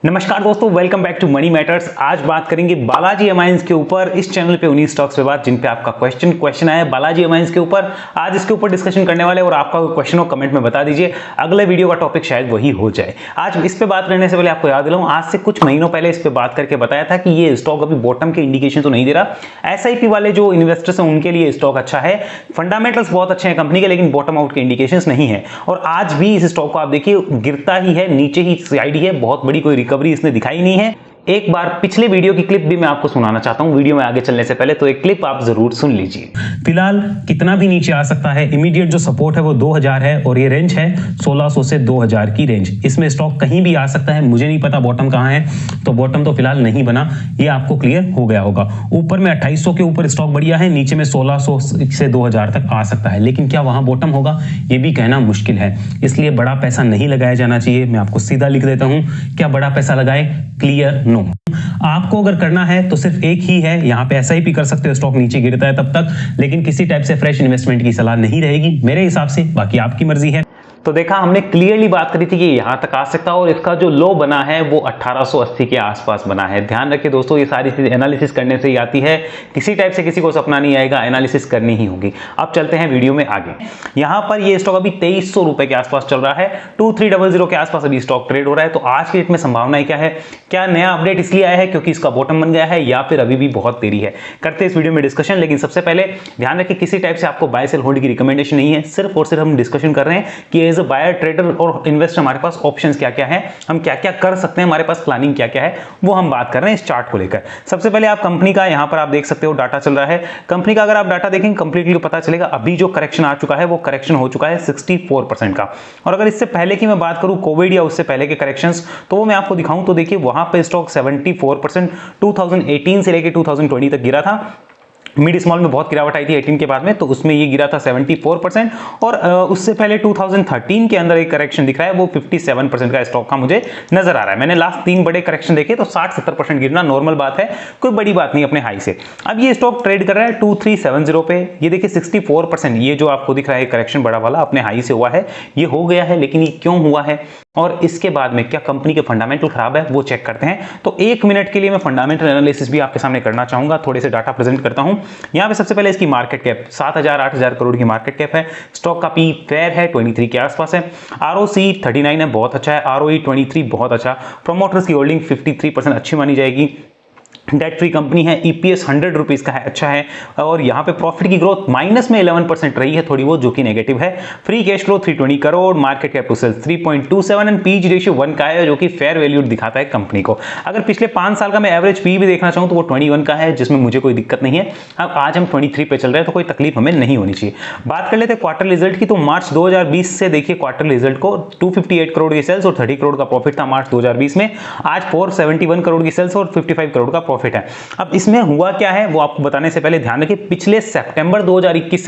नमस्कार दोस्तों, welcome back to Money Matters. आज बात करेंगे बालाजी अमाइंस के ऊपर। इस चैनल पे उन्हीं स्टॉक्स पे बात जिन पे आपका क्वेश्चन आया है बालाजी अमाइंस के ऊपर। आज इसके ऊपर डिस्कशन करने वाले और आपका क्वेश्चन हो कमेंट में बता दीजिए, अगले वीडियो का टॉपिक शायद वही हो जाए। आज इस पे बात करने से पहले आपको याद दिलाऊं, आज से कुछ महीनों पहले इस पे बात करके बताया था कि ये स्टॉक अभी बॉटम के इंडिकेशन तो नहीं दे रहा। एसआईपी वाले जो इन्वेस्टर्स हैं उनके लिए स्टॉक अच्छा है, फंडामेंटल्स बहुत अच्छे हैं कंपनी के, लेकिन बॉटम आउट के इंडिकेशन नहीं है। और आज भी इस स्टॉक को आप देखिए गिरता ही है, नीचे ही साइड ही है, बहुत बड़ी कोई रिकवरी इसने दिखाई नहीं है। एक बार पिछले वीडियो की क्लिप भी मैं आपको सुनाना चाहता हूं वीडियो में आगे चलने से पहले, तो एक क्लिप आप जरूर सुन लीजिए। फिलहाल कितना भी नीचे आ सकता है, इमीडिएट जो सपोर्ट है वो 2000 है और ये रेंज है 1600 से 2000 की रेंज। इसमें स्टॉक कहीं भी आ सकता है, मुझे नहीं पता बॉटम कहां है, तो बॉटम तो फिलहाल नहीं बना, ये आपको क्लियर हो गया होगा। ऊपर में 2800 के ऊपर स्टॉक बढ़िया है, नीचे में 1600 से 2000 तक आ सकता है, लेकिन क्या वहां बॉटम होगा ये भी कहना मुश्किल है। इसलिए बड़ा पैसा नहीं लगाया जाना चाहिए। मैं आपको सीधा लिख देता हूं, क्या बड़ा पैसा लगाए? Clear no. आपको अगर करना है तो सिर्फ एक ही है, यहां पे एसआईपी कर सकते हो, स्टॉक नीचे गिरता है तब तक, लेकिन किसी टाइप से फ्रेश इन्वेस्टमेंट की सलाह नहीं रहेगी मेरे हिसाब से, बाकी आपकी मर्जी है। तो देखा, हमने क्लियरली बात करी थी कि यहां तक आ सकता है और इसका जो लो बना है वो 1880 के आसपास बना है। ध्यान रखिए दोस्तों, ये सारी चीज एनालिसिस करने से ही आती है, किसी टाइप से किसी को सपना नहीं आएगा, एनालिसिस करनी ही होगी। अब चलते हैं वीडियो में आगे। यहां पर ये स्टॉक अभी 2300 रुपए के आसपास चल रहा है, 2300 के आसपास अभी स्टॉक ट्रेड हो रहा है। तो आज की डेट में संभावनाएं क्या है? क्या नया अपडेट इसलिए आया है क्योंकि इसका बॉटम बन गया है, या फिर अभी भी बहुत देरी है? करते हैं इस वीडियो में डिस्कशन, लेकिन सबसे पहले ध्यान रखिए किसी टाइप से आपको बाय सेल होल्ड की रिकमेंडेशन नहीं है, सिर्फ और सिर्फ हम डिस्कशन कर रहे हैं कि एज अ बायर ट्रेडर और इन्वेस्टर हमारे पास ऑप्शंस क्या क्या है, हम क्या क्या कर सकते हैं, हमारे पास प्लानिंग क्या क्या है, वो हम बात कर रहे हैं इस चार्ट को लेकर। सबसे पहले आप कंपनी का यहां पर आप देख सकते हो डाटा चल रहा है कंपनी का। अगर आप डाटा देखेंगे कंप्लीटली तो पता चलेगा अभी जो करेक्शन आ चुका है वो करेक्शन हो चुका है 64% का। और अगर इससे पहले की मैं बात करूं कोविड या उससे पहले के करेक्शंस, तो वो मैं आपको दिखाऊं तो देखिए वहां पे स्टॉक 74% 2018 से लेकर 2020 तक गिरा था। मिड स्मॉल में बहुत गिरावट आई थी 18 के बाद में, तो उसमें ये गिरा था 74%। और उससे पहले 2013 के अंदर एक करेक्शन दिख रहा है, वो 57% का स्टॉक का मुझे नजर आ रहा है। मैंने लास्ट 3 बड़े करेक्शन देखे तो 60-70% गिरना नॉर्मल बात है, कोई बड़ी बात नहीं अपने हाई से। अब ये स्टॉक ट्रेड कर रहा है 2370 पे, ये देखिए 64%। ये जो आपको दिख रहा है करेक्शन बड़ा वाला अपने हाई से हुआ है, ये हो गया है, लेकिन ये क्यों हुआ है और इसके बाद में क्या कंपनी के फंडामेंटल खराब है वो चेक करते हैं। तो 1 मिनट के लिए मैं फंडामेंटल एनालिसिस भी आपके सामने करना चाहूंगा, थोड़े से डाटा प्रेजेंट करता हूं। यहां पे सबसे पहले इसकी मार्केट कैप 7000-8000 करोड़ की मार्केट कैप है। स्टॉक का पी फेयर है 23 के आसपास है। आरओसी 39 है, बहुत अच्छा है। आरओई 23 बहुत अच्छा। प्रोमोटर्स की होल्डिंग 53% अच्छी मानी जाएगी। डेट फ्री कंपनी है। ईपीएस 100 रुपीज का है, अच्छा है। और यहाँ पे प्रॉफिट की ग्रोथ माइनस में 11% रही है थोड़ी बहुत, जो कि नेगेटिव है। Free cash flow 320 crore, market cap to sales 3.27 and PG ratio 1 का है, जो कि फेयर वैल्यू दिखाता है कंपनी को। अगर पिछले 5 साल का मैं एवरेज पी भी देखना चाहूँ तो वो 21 का है, जिसमें मुझे कोई दिक्कत नहीं है। अब आज हम 23 पे चल रहे हैं तो कोई तकलीफ हमें नहीं होनी चाहिए। बात कर लेते हैं क्वार्टर रिजल्ट की। तो मार्च 2020 से देखिए क्वार्टर रिजल्ट को 258 करोड़ की सेल्स और 30 करोड़ का प्रॉफिट था मार्च 2020 में। आज 471 करोड़ की सेल्स और 55 करोड़ का प्रॉफिट है। अब इसमें हुआ क्या है वो आपको बताने से पहले ध्यान रखिए, पिछले सितंबर 2021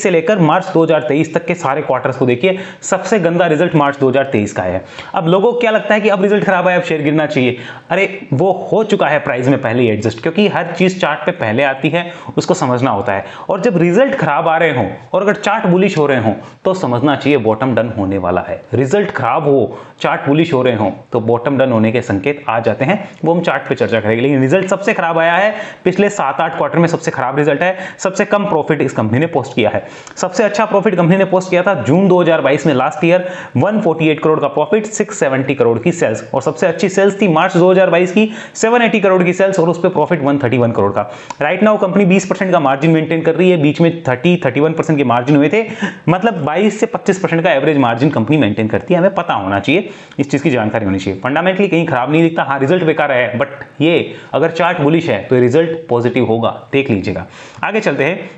से लेकर मार्च 2023 तक के सारे क्वार्टर्स को देखिए, सबसे गंदा रिजल्ट मार्च 2023 का है। अब लोगों को क्या लगता है कि अब रिजल्ट खराब है अब शेयर गिरना चाहिए? अरे वो हो चुका है प्राइस में पहले ही एडजस्ट, क्योंकि हर चीज चार्ट पे पहले आती है, उसको समझना होता है। और जब रिजल्ट खराब आ रहे हो और अगर चार्ट बुलिश हो रहे हो तो समझना चाहिए बॉटम डन होने वाला है। रिजल्ट खराब हो, चार्ट बुलिश हो रहे हो तो बॉटम डन होने के संकेत आ जाते हैं, वो हम चार्ट पे चर्चा करेंगे। लेकिन रिजल्ट सबसे खराब आया है, पिछले 7-8 क्वार्टर में सबसे खराब रिजल्ट है। सबसे कम प्रॉफिट इस कंपनी ने पोस्ट किया है। सबसे अच्छा प्रॉफिट कंपनी ने पोस्ट किया था जून 2022 में, लास्ट ईयर 148 करोड़ का प्रॉफिट, 670 करोड़ की सेल्स। और सबसे अच्छी सेल्स थी मार्च 2022 की, 780 करोड़ की सेल्स और उस पर प्रॉफिट 131 करोड़ का। राइट नाउ कंपनी 20% का मार्जिन मेंटेन कर रही है, बीच में 30-31% के मार्जिन हुए थे, मतलब 22 से 25% का एवरेज मार्जिन कंपनी मेंटेन करती है। हमें पता होना चाहिए, इस चीज की जानकारी होनी चाहिए। फंडामेंटली कहीं खराब नहीं दिखता। हाँ, रिजल्ट बेकार है, बट ये अगर चार्ट बुलिश है तो रिजल्ट पॉजिटिव होगा, देख लीजिएगा। आगे चलते हैं।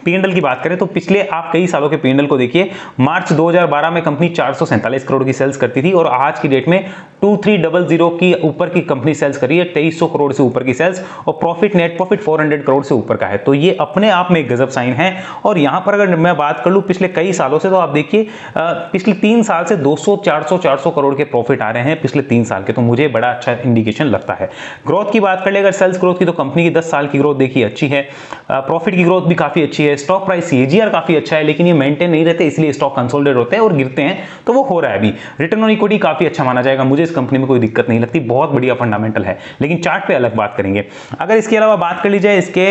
पी&एल की बात करें तो पिछले आप कई सालों के पी&एल को देखिए। मार्च 2012 में कंपनी 447 करोड़ की सेल्स करती थी और आज की डेट में 2300 की ऊपर की कंपनी सेल्स करी है, 2300 करोड़ से ऊपर की सेल्स, और प्रॉफिट नेट प्रॉफिट 400 करोड़ से ऊपर का है। तो ये अपने आप में एक गजब साइन है। और यहां पर अगर मैं बात कर लूं पिछले कई सालों से, तो आप देखिए पिछले 3 साल से 200 400 करोड़ के प्रॉफिट आ रहे हैं पिछले 3 साल के, तो मुझे बड़ा अच्छा इंडिकेशन लगता है। ग्रोथ की बात कर ले अगर सेल्स ग्रोथ की, तो कंपनी की 10 साल की ग्रोथ देखिए अच्छी है, प्रॉफिट की ग्रोथ भी काफी अच्छी है, स्टॉक प्राइस सीएजीआर काफी अच्छा है, लेकिन ये मेंटेन नहीं रहते, इसलिए स्टॉक कंसोलिडेट होते हैं और गिरते हैं, तो वो हो रहा है अभी। रिटर्न ऑन इक्विटी काफी अच्छा माना जाएगा, मुझे इस कंपनी में कोई दिक्कत नहीं लगती, बहुत बढ़िया फंडामेंटल है। लेकिन चार्ट पे अलग बात करेंगे। अगर इसके अलावा बात कर ली जाए इसके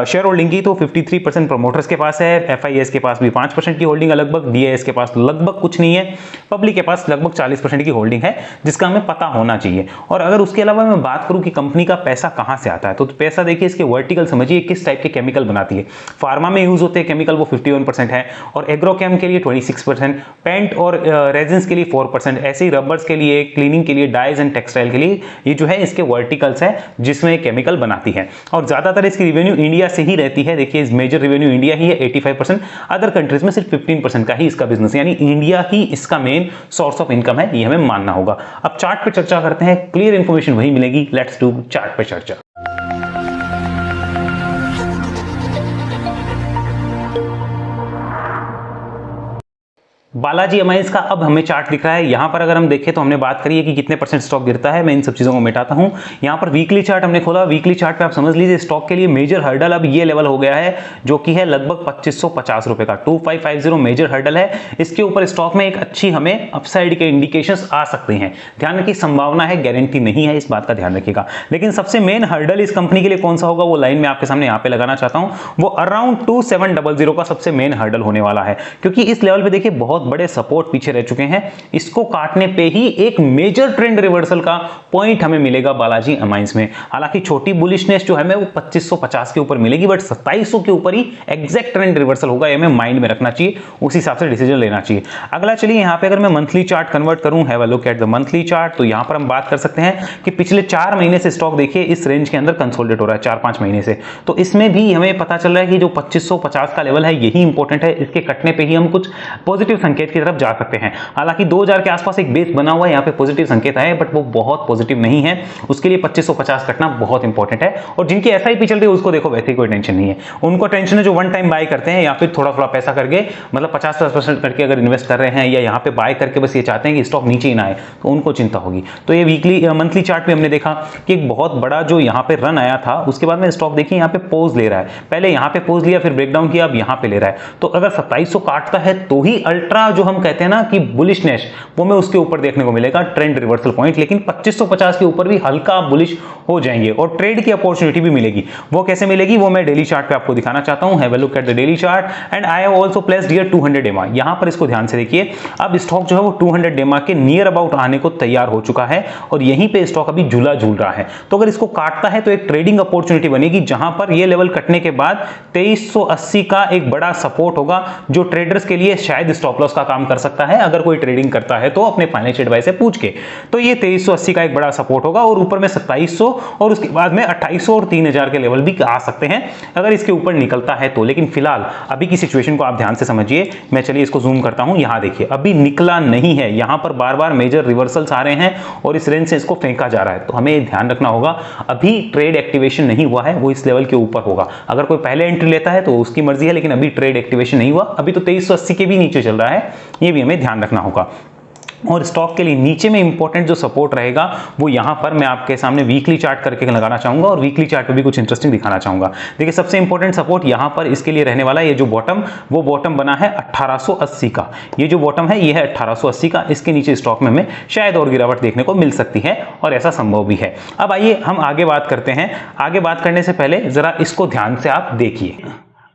शेयर होल्डिंग की, तो 53% प्रमोटर्स के पास है, एफआईएस के पास भी 5% की होल्डिंग है लगभग, डीआईएस के पास लगभग कुछ नहीं है, पब्लिक के पास लगभग 40% की होल्डिंग है, जिसका हमें पता होना चाहिए। और अगर उसके अलावा मैं बात करूं कि कंपनी का पैसा कहां से आता है, तो पैसा देखिए इसके वर्टिकल समझिए किस टाइप के केमिकल बनाती है। फार्मा में यूज होते हैं केमिकल, वो 51% है, और एग्रोकेम के लिए 26%, पेंट और रेजिन्स के लिए 4%, ऐसे ही रबर्स के लिए, क्लीनिंग के लिए, डाइज एंड टेक्सटाइल के लिए ये जो है इसके वर्टिकल्स है जिसमें केमिकल बनाती है। और ज्यादातर इसकी रेवेन्यू इंडिया से ही रहती है, देखिए मेजर रेवेन्यू इंडिया ही है 85%, अदर कंट्रीज में सिर्फ 15% का ही इसका बिजनेस, यानी इंडिया ही इसका मेन सोर्स ऑफ इनकम है, ये हमें मानना होगा। अब चार्ट पे चर्चा करते हैं, क्लियर इंफॉर्मेशन वही मिलेगी, लेट्स डू चार्ट पे चर्चा। बालाजी अमाइंस का अब हमें चार्ट दिख रहा है। यहां पर अगर हम देखें तो हमने बात करी है कि कितने परसेंट स्टॉक गिरता है, मैं इन सब चीजों को मिटाता हूं। यहां पर वीकली चार्ट हमने खोला, वीकली चार्ट पे आप समझ लीजिए स्टॉक के लिए मेजर हर्डल अब ये लेवल हो गया है, जो कि है लगभग 2550 रुपए का, 2550 मेजर हर्डल है। इसके ऊपर स्टॉक में एक अच्छी हमें अपसाइड के इंडिकेशंस आ सकते हैं, ध्यान रखिए संभावना है, गारंटी नहीं है, इस बात का ध्यान रखिएगा। लेकिन सबसे मेन हर्डल इस कंपनी के लिए कौन सा होगा, वो लाइन में आपके सामने यहां पे लगाना चाहता हूं, वो अराउंड 2700 का सबसे मेन हर्डल होने वाला है, क्योंकि इस लेवल पे देखिए बहुत बड़े सपोर्ट रह चुके हैं। इसको काटने पे ही एक मेजर ट्रेंड रिवर्सल का पॉइंट हमें मिलेगा बालाजी अमाइंस में। हालांकि छोटी बुलिशनेस जो है वो 2550 के ऊपर मिलेगी, बट 2700 के ऊपर ही एग्जैक्ट ट्रेंड रिवर्सल होगा, ये हमें माइंड में रखना चाहिए, उस हिसाब से डिसीजन लेना चाहिए। अगला चलिए यहां पे अगर मैं मंथली चार्ट कन्वर्ट करूं, have a look at the monthly chart, तो यहां पर हम बात कर सकते हैं कि पिछले 4 महीने से स्टॉक देखिए इस रेंज के अंदर कंसोलिडेट हो रहा है, 4-5 महीने से। तो इसमें भी हमें पता चल रहा है कि जो 2550 का लेवल है यही इंपॉर्टेंट है, इसके कटने पे ही हम कुछ पॉजिटिव संकेत की तरफ जा सकते हैं। हालांकि 2000 के आसपास एक बेस बना हुआ है, यहां पे पॉजिटिव संकेत आए, बट वो बहुत पॉजिटिव नहीं है, उसके लिए 2550 कटना बहुत इंपॉर्टेंट है। और जिनकी एसआईपी चल रही है उसको देखो वैसे ही कोई टेंशन नहीं है, उनको टेंशन है जो वन टाइम बाय करते हैं या फिर थोड़ा थोड़ा पैसा करके, मतलब 50-50% करके अगर इन्वेस्ट कर रहे हैं, या यहां पे बाय करके बस ये चाहते हैं कि स्टॉक नीचे ही ना आए, तो उनको चिंता होगी। तो ये वीकली मंथली चार्ट पे हमने देखा कि एक बहुत बड़ा जो यहां पे रन आया था, उसके बाद में स्टॉक देखिए यहां पे पोज ले रहा है, पहले यहां पे पोज लिया, फिर ब्रेकडाउन किया, अब यहां पे ले रहा है। तो अगर 2700 काटता है तो ही अल्ट्रा जो हम कहते हैं ना कि बुलिशनेस, वो में उसके ऊपर देखने को मिलेगा ट्रेंड रिवर्सल पॉइंट। लेकिन 2550 के ऊपर भी हल्का बुलिश हो जाएंगे और ट्रेड की अपॉर्चुनिटी भी मिलेगी। वो कैसे मिलेगी वो मैं डेली चार्ट पे आपको दिखाना चाहता हूं। Have a look at the daily chart and I have also placed here 200 EMA। यहां पर इसको ध्यान से देखिए, अब स्टॉक जो है वो 200 EMA के नियर अबाउट आने को तैयार हो चुका है और यहीं पे स्टॉक अभी झूला झूल रहा है। तो अगर इसको काटता है तो एक ट्रेडिंग अपॉर्चुनिटी बनेगी, जहां पर ये लेवल कटने के बाद 2380 का एक बड़ा सपोर्ट होगा, जो ट्रेडर्स के लिए शायद स्टॉप लॉस का काम कर सकता है अगर कोई ट्रेडिंग करता है तो अपने फाइनेंशियल एडवाइस से पूछ के। तो ये 2380 का एक बड़ा सपोर्ट होगा और ऊपर में 2700 और उसके बाद में 2800 और 3000 के लेवल भी आ सकते हैं अगर इसके ऊपर निकलता है तो। लेकिन फिलहाल अभी की सिचुएशन को आप ध्यान से समझिए। मैं चलिए इसको जूम करता हूं, यहां देखिए अभी निकला नहीं है, यहां पर बार बार मेजर रिवर्सल्स आ रहे हैं और इस रेंज से इसको फेंका जा रहा है। तो हमें ध्यान रखना होगा, अभी ट्रेड एक्टिवेशन नहीं हुआ है, वो इस लेवल के ऊपर होगा। अगर कोई पहले एंट्री लेता है तो उसकी मर्जी है, लेकिन अभी ट्रेड एक्टिवेशन नहीं हुआ, अभी तो 2380 के भी नीचे चल रहा है, ये भी हमें ध्यान रखना होगा। और स्टॉक के लिए नीचे में इंपॉर्टेंट जो सपोर्ट रहेगा वो यहां पर मैं आपके सामने वीकली चार्ट करके लगाना चाहूंगा और वीकली चार्ट पे भी कुछ इंटरेस्टिंग दिखाना चाहूंगा। देखिए सबसे इंपॉर्टेंट सपोर्ट यहां पर इसके लिए रहने वाला है, ये जो बॉटम, वो बॉटम बना है 1880 का। ये जो बॉटम है ये है 1880 का, इसके नीचे स्टॉक में हमें शायद और गिरावट देखने को मिल सकती है और ऐसा संभव भी है। अब आइए हम आगे बात करते हैं। आगे बात करने से पहले जरा इसको ध्यान से आप देखिए।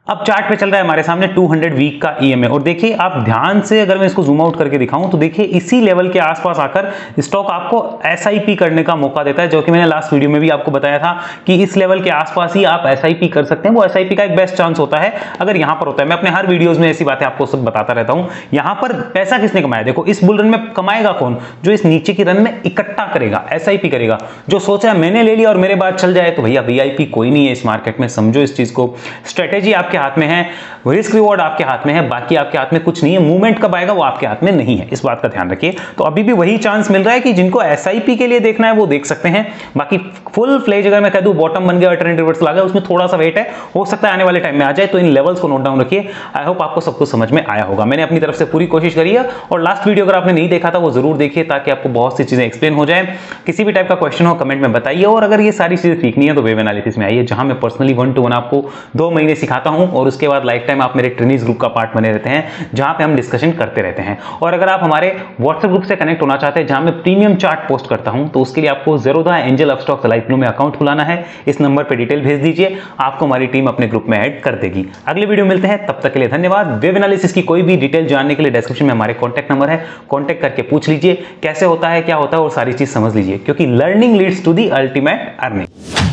अब चार्ट पे चल रहा है हमारे सामने 200 वीक का ईएमए और देखिए आप ध्यान से, अगर मैं इसको जूम आउट करके दिखाऊं तो देखिए इसी लेवल के आसपास आकर स्टॉक आपको एसआईपी करने का मौका देता है, जो कि मैंने लास्ट वीडियो में भी आपको बताया था कि इस लेवल के आसपास ही आप एसआईपी कर सकते हैं। वो एसआईपी का एक बेस्ट चांस होता है अगर यहां पर होता है। मैं अपने हर वीडियोस में ऐसी बातें आपको सब बताता रहता हूं। यहां पर पैसा किसने कमाया, देखो इस बुल रन में कमाएगा कौन, जो इस नीचे की रन में इकट्ठा करेगा, एसआईपी करेगा। जो सोचा मैंने ले लिया और मेरे बाद चल जाए, तो भैया वीआईपी कोई नहीं है इस मार्केट में, समझो इस चीज को। स्ट्रेटेजी आपके हाथ में है, रिस्क रिवॉर्ड आपके हाथ में है, बाकी आपके हाथ में कुछ नहीं है। मूवमेंट कब आएगा वो आपके हाथ में नहीं है, इस बात का ध्यान रखिए। तो अभी भी वही चांस मिल रहा है कि जिनको एसआईपी के लिए देखना है वो देख सकते हैं। बाकी फुल फ्लेज अगर मैं कह दूं बॉटम बन गया, अल्टरनेटिव रिवर्सल आ गया, उसमें थोड़ा सा वेट है, हो सकता है आने वाले टाइम में आ जाए। तो इन लेवल्स को नोट डाउन रखिए। आई होप आपको सब कुछ समझ में आया होगा। मैंने अपनी तरफ से पूरी कोशिश करी है और लास्ट वीडियो अगर आपने नहीं देखा था वो जरूर देखिए ताकि आपको बहुत सी चीजें एक्सप्लेन हो जाए। किसी भी टाइप का क्वेश्चन हो कमेंट में बताइए, और अगर ये सारी चीजें सीखनी है तो वेव एनालिसिस में आइए, जहां मैं पर्सनली 1-to-1 आपको 2 महीने सिखाता हूं और उसके बाद लाइफ टाइम आप मेरे ट्रेनिंग्स ग्रुप का पार्ट बने रहते हैं, जहां पे हम डिस्कशन करते रहते हैं। और अगर आप हमारे व्हाट्सएप ग्रुप से कनेक्ट होना चाहते हैं जहां मैं प्रीमियम चार्ट पोस्ट करता हूं, तो उसके लिए आपको Zerodha angel Upstox life blue में अकाउंट खुलाना है। इस नंबर पर डिटेल भेज दीजिए, आपको हमारी टीम अपने ग्रुप में ऐड कर देगी। अगले वीडियो मिलते हैं, तब तक के लिए धन्यवाद। वेब एनालिसिस की कोई भी डिटेल जानने के लिए डिस्क्रिप्शन में हमारे कॉन्टैक्ट नंबर है, कॉन्टैक्ट करके पूछ लीजिए कैसे होता है, क्या होता है, और सारी चीज समझ लीजिए, क्योंकि learning leads to the ultimate earning.